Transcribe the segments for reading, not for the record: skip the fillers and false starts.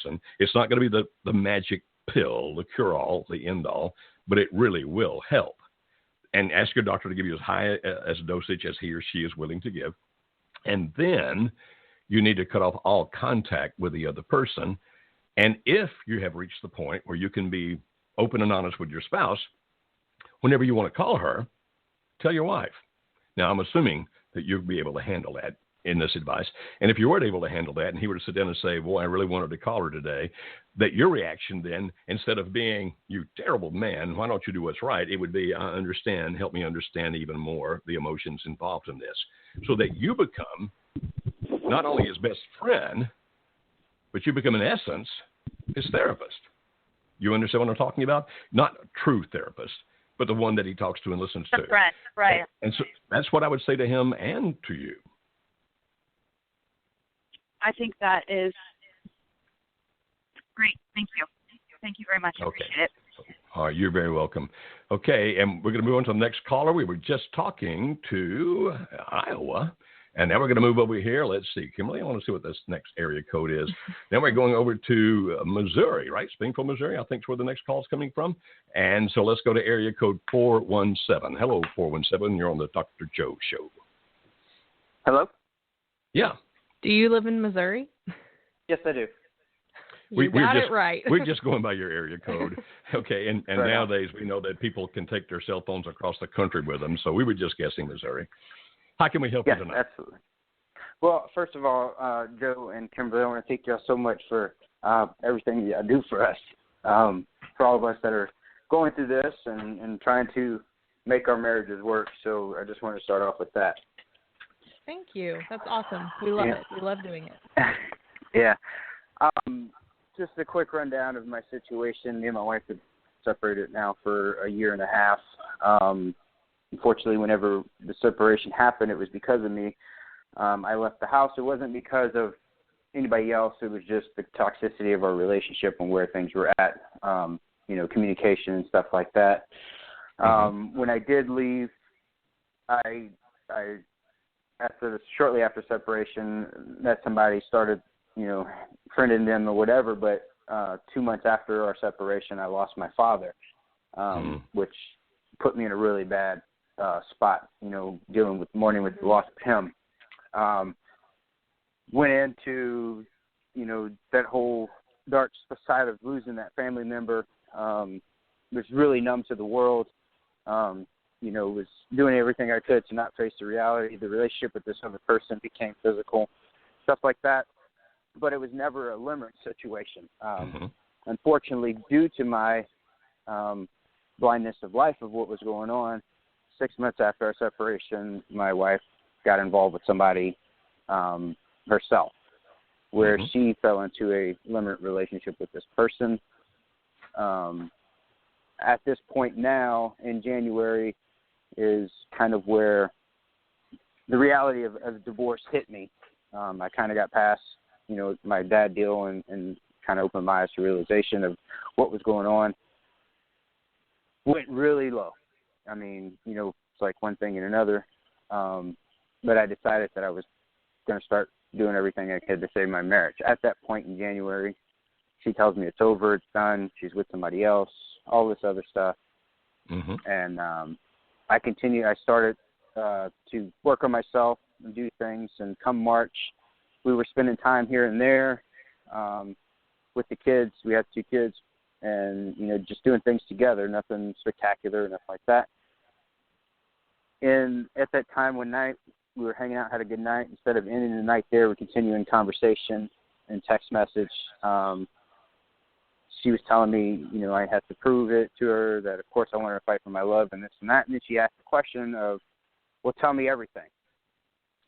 person. It's not going to be the magic pill, the cure-all, the end-all, but it really will help. And ask your doctor to give you as high as dosage as he or she is willing to give. And then you need to cut off all contact with the other person. And if you have reached the point where you can be open and honest with your spouse, whenever you want to call her, tell your wife. Now, I'm assuming that you'll be able to handle that in this advice. And if you weren't able to handle that and he were to sit down and say, boy, I really wanted to call her today, that your reaction then, instead of being, you terrible man, why don't you do what's right? It would be, I understand, help me understand even more the emotions involved in this, so that you become not only his best friend, but you become, in essence, his therapist. You understand what I'm talking about? Not a true therapist, but the one that he talks to and listens to. Right. And so that's what I would say to him and to you. I think that is great. Thank you. Thank you very much. I appreciate it. All right, you're very welcome. Okay, and we're going to move on to the next caller. We were just talking to Iowa, and now we're going to move over here. Let's see, Kimberly, I want to see what this next area code is. Then we're going over to Missouri, right? Springfield, Missouri, I think is where the next call is coming from. And so let's go to area code 417. Hello, 417. You're on the Dr. Joe Show. Hello? Yeah. Do you live in Missouri? Yes, I do. You got it right. We're just going by your area code. Okay, and right nowadays we know that people can take their cell phones across the country with them, so we were just guessing Missouri. How can we help you tonight? Absolutely. Well, first of all, Joe and Kimberly, I want to thank you all so much for everything you do for us, for all of us that are going through this and trying to make our marriages work. So I just want to start off with that. Thank you. That's awesome. We love it. We love doing it. Yeah. Just a quick rundown of my situation. Me and my wife have separated now for a year and a half. Unfortunately, whenever the separation happened, it was because of me. I left the house. It wasn't because of anybody else. It was just the toxicity of our relationship and where things were at, communication and stuff like that. When I did leave, I shortly after separation, met somebody, started, friending them or whatever, but 2 months after our separation, I lost my father, which put me in a really bad spot, dealing with mourning with the loss of him. Went into, that whole dark side of losing that family member, was really numb to the world, was doing everything I could to not face the reality. The relationship with this other person became physical, stuff like that. But it was never a limerick situation. Unfortunately, due to my blindness of life of what was going on, 6 months after our separation, my wife got involved with somebody herself, where she fell into a limerick relationship with this person. At this point now, in January, is kind of where the reality of divorce hit me. I kind of got past my dad deal and kind of opened my eyes to realization of what was going on. Went really low. I mean, it's like one thing and another. But I decided that I was going to start doing everything I could to save my marriage. At that point in January, she tells me it's over, it's done, she's with somebody else, all this other stuff. And I started to work on myself and do things. And come March, we were spending time here and there with the kids. We had 2 kids, and just doing things together, nothing spectacular, nothing like that. And at that time, one night, we were hanging out, had a good night. Instead of ending the night there, we're continuing conversation and text message. She was telling me, I had to prove it to her that, of course, I wanted to fight for my love and this and that. And then she asked the question of, well, tell me everything.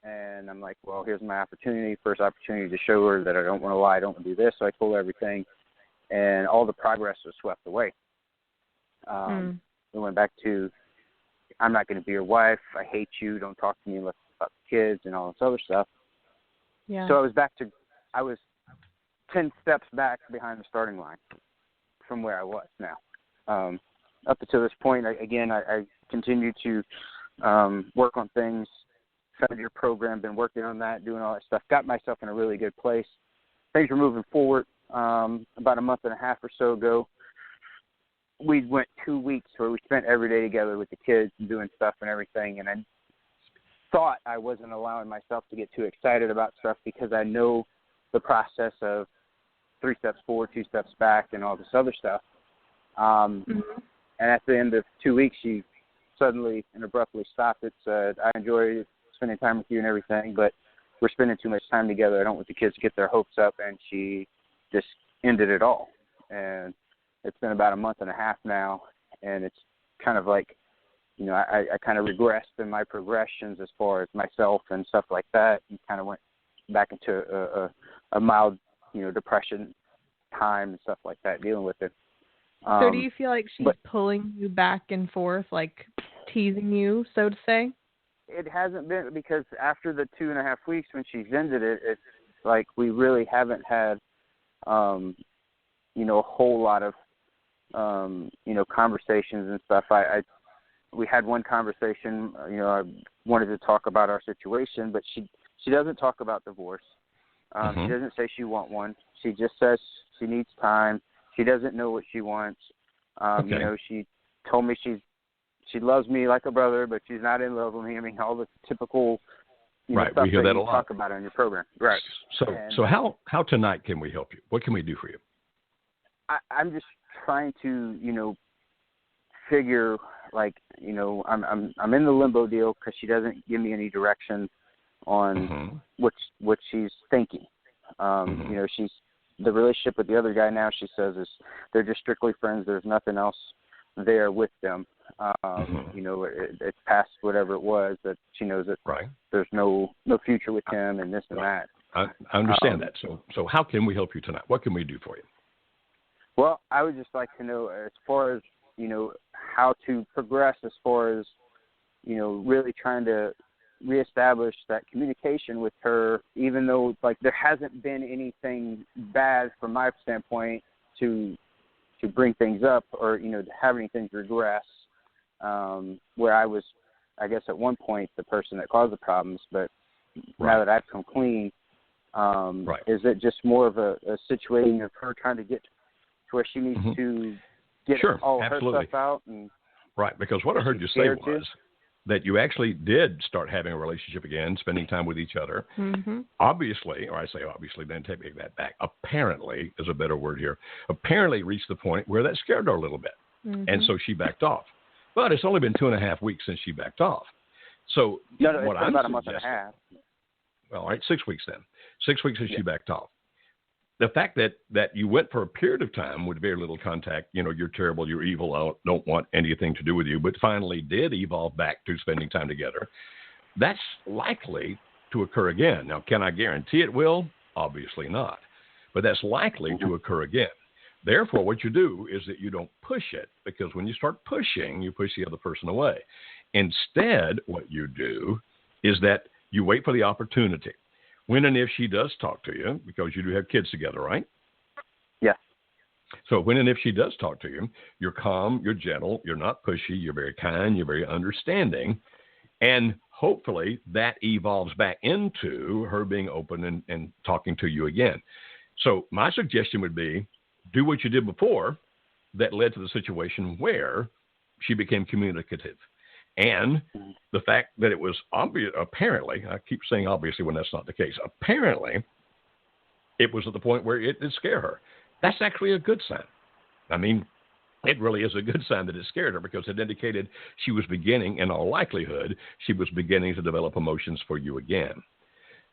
And I'm like, well, here's my first opportunity to show her that I don't want to lie, I don't want to do this. So I told her everything, and all the progress was swept away. We went back to, I'm not going to be your wife, I hate you, don't talk to me unless it's about the kids and all this other stuff. Yeah. So I was 10 steps back behind the starting line from where I was now. Up until this point, I continued to work on things, found your program, been working on that, doing all that stuff, got myself in a really good place. Things were moving forward, about a month and a half or so ago, we went 2 weeks where we spent every day together with the kids and doing stuff and everything. And I thought I wasn't allowing myself to get too excited about stuff because I know the process of 3 steps forward, 2 steps back, and all this other stuff. And at the end of 2 weeks, she suddenly and abruptly stopped it, said, I enjoy spending time with you and everything, but we're spending too much time together. I don't want the kids to get their hopes up, and she just ended it all. And it's been about a month and a half now, and it's kind of like, you know, I kind of regressed in my progressions as far as myself and stuff like that, and kind of went back into a mild, you know, depression time and stuff like that, dealing with it. So do you feel like she's pulling you back and forth, like teasing you, so to say? It hasn't been, because after the 2.5 weeks when she's ended it, it's like we really haven't had, you know, a whole lot of, you know, conversations and stuff. We had one conversation, you know, I wanted to talk about our situation, but she doesn't talk about divorce. She doesn't say she wants one. She just says she needs time. She doesn't know what she wants. You know, she told me she loves me like a brother, but she's not in love with me. I mean, all the typical, you know, stuff we hear that a lot. Talk about in your program. Right. So how tonight can we help you? What can we do for you? I'm just trying to, you know, figure, like, you know, I'm in the limbo deal because she doesn't give me any direction on what she's thinking. You know, the relationship with the other guy now, she says, is they're just strictly friends. There's nothing else there with them. You know, it's past whatever it was, that she knows that there's no future with him and this and that. I understand that. So how can we help you tonight? What can we do for you? Well, I would just like to know, as far as, you know, how to progress, as far as, you know, really trying to reestablish that communication with her, even though, like, there hasn't been anything bad from my standpoint to bring things up, or, you know, to have anything regress, where I was, I guess, at one point the person that caused the problems, but now that I've come clean, is it just more of a situation of her trying to get to where she needs to get all her stuff out? And because what I heard you say was that you actually did start having a relationship again, spending time with each other. Obviously, or I say obviously, then take that back. Apparently is a better word here. Apparently reached the point where that scared her a little bit. And so she backed off. But it's only been 2.5 weeks since she backed off. So what I'm about a month and a half. Well, all right, 6 weeks then. 6 weeks since she backed off. The fact that you went for a period of time with very little contact, you know, you're terrible, you're evil, I don't want anything to do with you, but finally did evolve back to spending time together, that's likely to occur again. Now, can I guarantee it will? Obviously not. But that's likely to occur again. Therefore, what you do is that you don't push it, because when you start pushing, you push the other person away. Instead, what you do is that you wait for the opportunity. When and if she does talk to you, because you do have kids together, right? Yeah. So when and if she does talk to you, you're calm, you're gentle, you're not pushy, you're very kind, you're very understanding, and hopefully that evolves back into her being open and talking to you again. So my suggestion would be, do what you did before that led to the situation where she became communicative. And the fact that it was obvious, apparently, I keep saying obviously when that's not the case, apparently it was at the point where it did scare her. That's actually a good sign. I mean, it really is a good sign that it scared her, because it indicated she was beginning, in all likelihood, she was beginning to develop emotions for you again.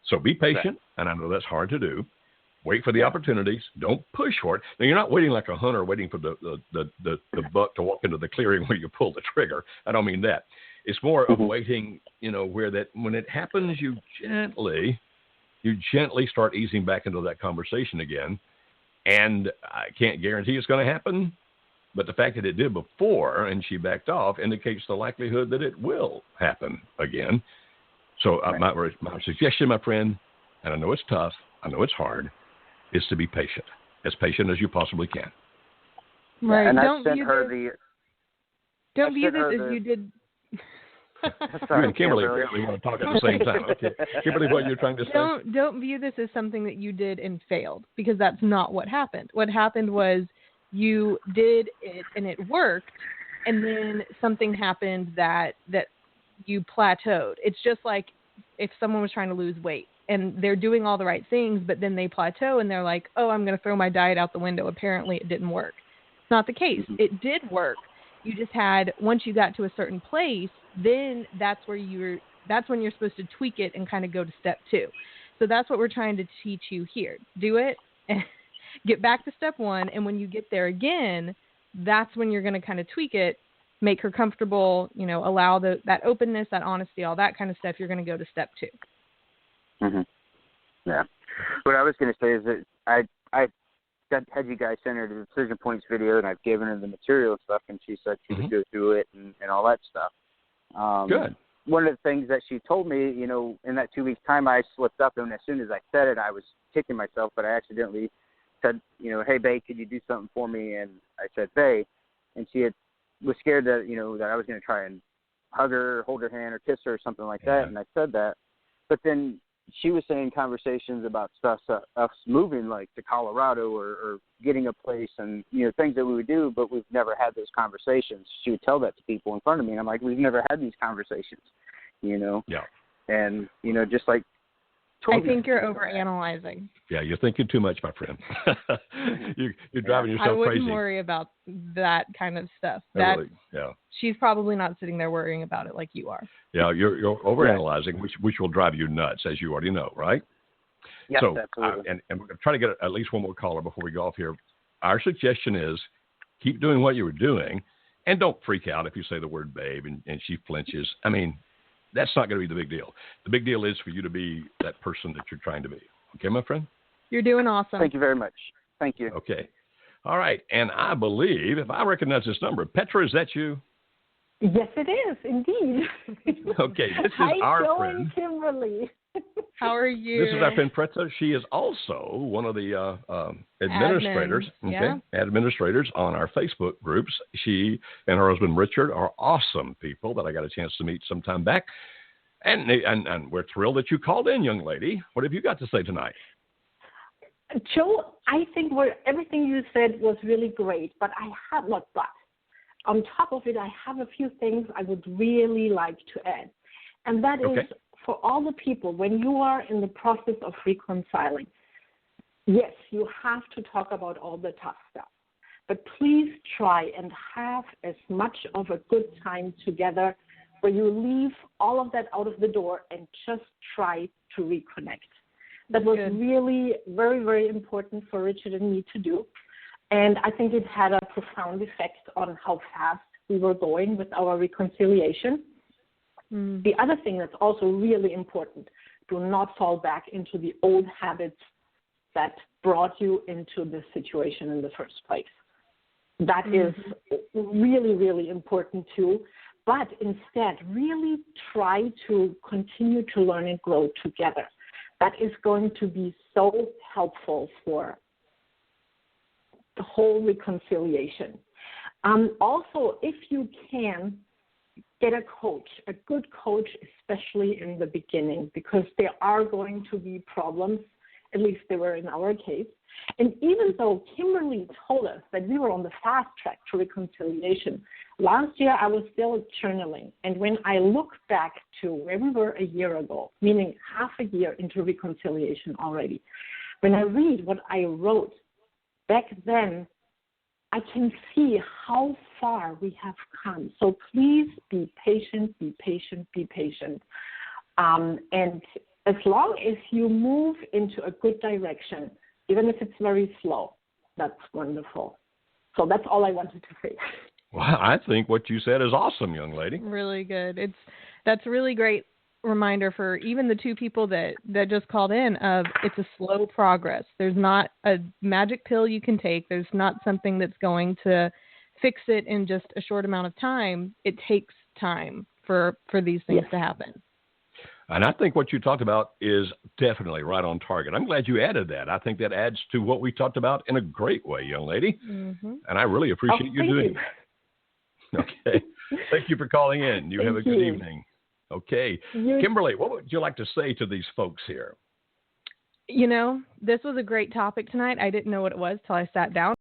So be patient, and I know that's hard to do. Wait for the opportunities. Don't push for it. Now, you're not waiting like a hunter waiting for the buck to walk into the clearing where you pull the trigger. I don't mean that. It's more of waiting, you know, where that when it happens, you gently start easing back into that conversation again. And I can't guarantee it's going to happen, but the fact that it did before and she backed off indicates the likelihood that it will happen again. So my suggestion, my friend, and I know it's tough, I know it's hard, is to be patient as you possibly can. Right. And Don't I sent her Don't view this as you did. Sorry, You and Kimberly apparently want to talk at the same time. Okay, Kimberly, what you're trying to say? Don't view this as something that you did and failed, because that's not what happened. What happened was you did it and it worked, and then something happened that you plateaued. It's just like if someone was trying to lose weight and they're doing all the right things, but then they plateau and they're like, oh, I'm going to throw my diet out the window. Apparently it didn't work. It's not the case. It did work. You just had, once you got to a certain place, then that's when you're supposed to tweak it and kind of go to step 2. So that's what we're trying to teach you here. Do it and get back to step 1. And when you get there again, that's when you're going to kind of tweak it, make her comfortable, allow that openness, that honesty, all that kind of stuff. You're going to go to step 2. Mm-hmm. Yeah. What I was going to say is that I had you guys send her the Decision Points video, and I've given her the material and stuff, and she said she would go through it and all that stuff. Good. One of the things that she told me, in that 2 weeks' time, I slipped up, and as soon as I said it, I was kicking myself, but I accidentally said, hey, babe, could you do something for me? And I said, babe, and she was scared that, that I was going to try and hug her, hold her hand, or kiss her or something like that, and I said that. But then she was saying conversations about stuff, us moving like to Colorado or getting a place and, things that we would do, but we've never had those conversations. She would tell that to people in front of me. And I'm like, we've never had these conversations, Yeah. And, just like, I think you're overanalyzing. Yeah, you're thinking too much, my friend. you're driving yourself crazy. I wouldn't worry about that kind of stuff. Really, She's probably not sitting there worrying about it like you are. Yeah, you're overanalyzing, which will drive you nuts, as you already know, right? Yes, so, absolutely. And we're going to try to get at least one more caller before we go off here. Our suggestion is keep doing what you were doing, and don't freak out if you say the word babe and she flinches. I mean, that's not going to be the big deal. The big deal is for you to be that person that you're trying to be. Okay, my friend? You're doing awesome. Thank you very much. Thank you. Okay. All right. And I believe, if I recognize this number, Petra, is that you? Yes, it is, indeed. Okay. This is our friend. Kimberly. How are you? This is our friend Petra. She is also one of the administrators. Administrators on our Facebook groups. She and her husband Richard are awesome people that I got a chance to meet sometime back. And we're thrilled that you called in, young lady. What have you got to say tonight? Joe, I think everything you said was really great, but I have not but. On top of it, I have a few things I would really like to add. And that is for all the people, when you are in the process of reconciling, yes, you have to talk about all the tough stuff. But please try and have as much of a good time together where you leave all of that out of the door and just try to reconnect. That was really very, very important for Richard and me to do. And I think it had a profound effect on how fast we were going with our reconciliation. The other thing that's also really important, do not fall back into the old habits that brought you into this situation in the first place. That is really, really important too. But instead, really try to continue to learn and grow together. That is going to be so helpful for the whole reconciliation. Also, if you can, get a coach, a good coach, especially in the beginning, because there are going to be problems, at least they were in our case. And even though Kimberly told us that we were on the fast track to reconciliation, last year I was still journaling. And when I look back to where we were a year ago, meaning half a year into reconciliation already, when I read what I wrote back then, I can see how far we have come. So please be patient, be patient, be patient. And as long as you move into a good direction, even if it's very slow, that's wonderful. So that's all I wanted to say. Well, I think what you said is awesome, young lady. Really good. That's a really great reminder for even the two people that just called in of it's a slow progress. There's not a magic pill you can take. There's not something that's going to fix it in just a short amount of time. It takes time for these things to happen. And I think what you talked about is definitely right on target. I'm glad you added that. I think that adds to what we talked about in a great way, young lady. And I really appreciate you doing that. Okay. Thank you for calling in. You have a good evening. Okay. Kimberly, what would you like to say to these folks here? This was a great topic tonight. I didn't know what it was till I sat down.